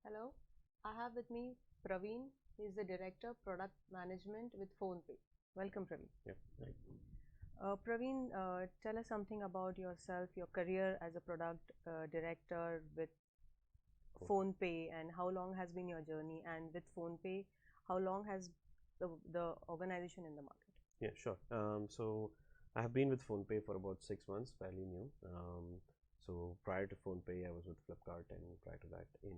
Hello, I have with me Praveen. He is the Director Product Management with PhonePe. Welcome, Praveen. Yeah, right. Praveen, tell us something about yourself, your career as a product director with Cool. PhonePe, and how long has been your journey? And with PhonePe, how long has the organization in the market? Yeah, sure. So I have been with PhonePe for about 6 months, fairly new. So prior to PhonePe, I was with Flipkart, and prior to that in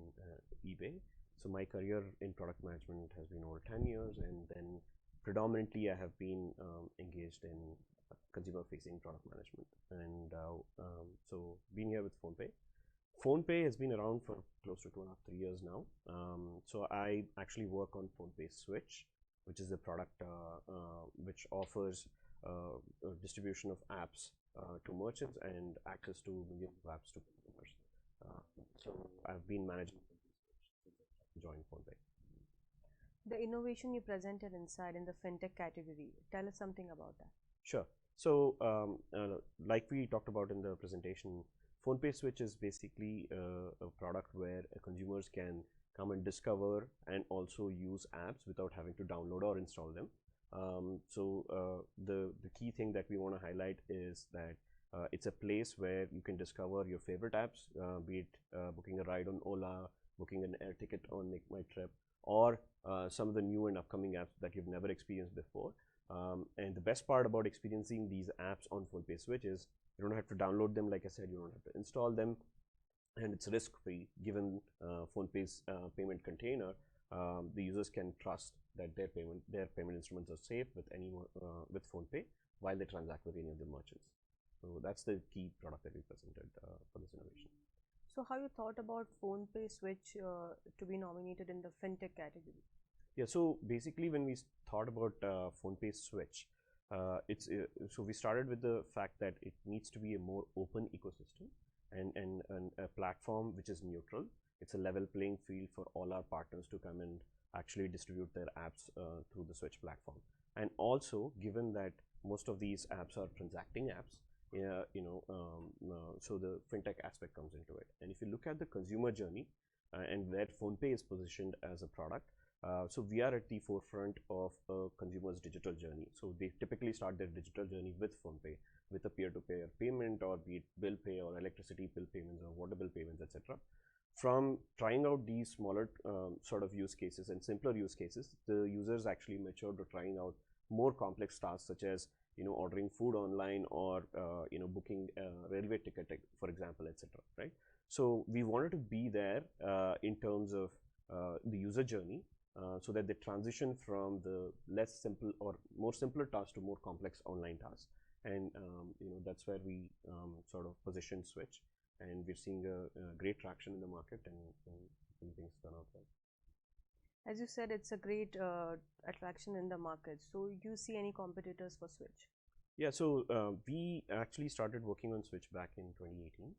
eBay. So my career in product management has been over 10 years, and then predominantly I have been engaged in consumer-facing product management. And so been here with PhonePe. PhonePe has been around for close to 2.5, 3 years now. So I actually work on PhonePe Switch, which is a product which offers distribution of apps to merchants and access to millions of apps to consumers. So I've been managing since I joined PhonePe. The innovation you presented inside in the fintech category, tell us something about that. Sure. So, like we talked about in the presentation, PhonePe Switch is basically a product where consumers can come and discover and also use apps without having to download or install them. The key thing that we want to highlight is that it's a place where you can discover your favorite apps, be it booking a ride on Ola, booking an air ticket on Make My Trip, or some of the new and upcoming apps that you've never experienced before. And the best part about experiencing these apps on PhonePe Switch is you don't have to download them. Like I said, you don't have to install them, and it's risk-free. Given PhonePe's payment container, the users can trust that their payment instruments are safe with PhonePe while they transact with any of the merchants. So that's the key product that we presented for this innovation. So, how you thought about PhonePe Switch to be nominated in the fintech category? Yeah, so basically, when we thought about PhonePe Switch, so we started with the fact that it needs to be a more open ecosystem and a platform which is neutral. It's a level playing field for all our partners to come and actually distribute their apps through the Switch platform. And also, given that most of these apps are transacting apps, so the fintech aspect comes into it. And if you look at the consumer journey and where PhonePe is positioned as a product, so we are at the forefront of a consumer's digital journey. So they typically start their digital journey with PhonePe, with a peer-to-peer payment, or be it bill pay or electricity bill payments or water bill payments, etc. From trying out these smaller sort of use cases and simpler use cases, the users actually matured to trying out more complex tasks, such as ordering food online, or booking a railway ticket, for example, etc. Right? So we wanted to be there in terms of the user journey, so that they transition from the less simple or more simpler tasks to more complex online tasks. And that's where we sort of position Switch, and we're seeing a great traction in the market, and things turn out well. As you said, it's a great attraction in the market. So, you see any competitors for Switch? Yeah, so we actually started working on Switch back in 2018.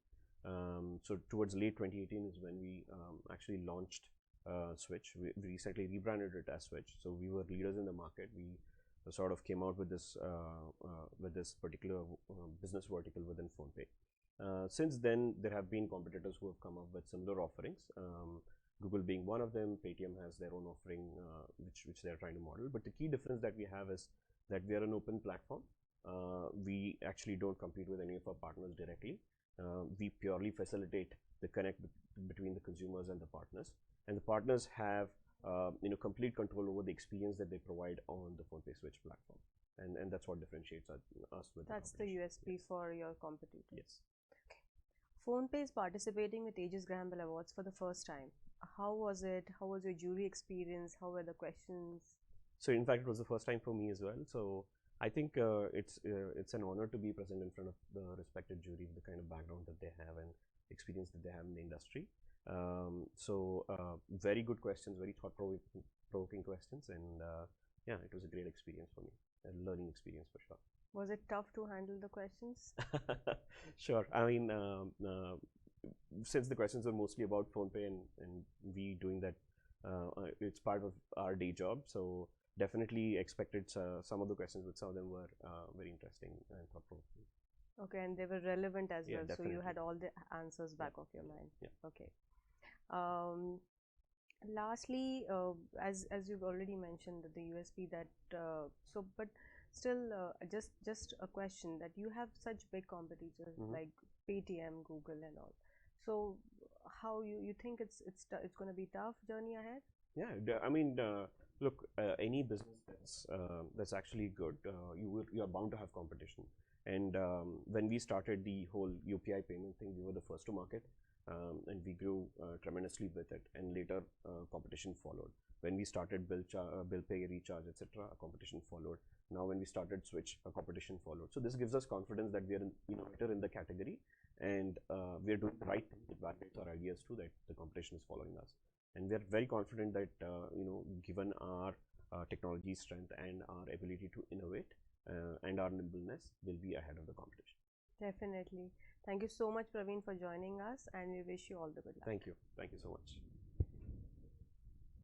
So towards late 2018 is when we actually launched Switch. We recently rebranded it as Switch. So we were leaders in the market. We sort of came out with this particular business vertical within PhonePe. Since then, there have been competitors who have come up with similar offerings. Google being one of them. Paytm has their own offering, which they're trying to model. But the key difference that we have is that we are an open platform. We actually don't compete with any of our partners directly. We purely facilitate the connect between the consumers and the partners, and the partners have complete control over the experience that they provide on the PhonePe Switch platform, and that's what differentiates us with. That's the USP yes. for your competitors. Yes. PhonePe is participating with Aegis Gamble Awards for the first time. How was it? How was your jury experience? How were the questions? So in fact, it was the first time for me as well. So I think it's an honor to be present in front of the respected jury with the kind of background that they have and experience that they have in the industry. Very good questions, very thought-provoking questions, and yeah, it was a great experience for me, a learning experience for sure. Was it tough to handle the questions? Sure. I mean, since the questions are mostly about PhonePe and we doing that, it's part of our day job. So definitely expected some of the questions, but some of them were very interesting and thought-provoking. Okay, and they were relevant as Yeah, well. definitely. So you had all the answers back of your mind. Yeah. Okay. Um, Lastly, as you've already mentioned that the USP that but still just a question that you have such big competitors Mhm. like Paytm, Google, and all. So how you think it's going to be tough journey ahead? Yeah, I mean, look, any business that's actually good, you are bound to have competition. And when we started the whole UPI payment thing, we were the first to market, and we grew tremendously with it. And later, competition followed. When we started bill pay, recharge, etc., a competition followed. Now, when we started Switch, a competition followed. So this gives us confidence that we are an innovator in the category, and we are doing the right thing. It validates our ideas too that the competition is following us, and we are very confident that given our technology strength and our ability to innovate and our nimbleness, will be ahead of the competition. Definitely. Thank you so much, Praveen, for joining us, and we wish you all the good luck. Thank you so much.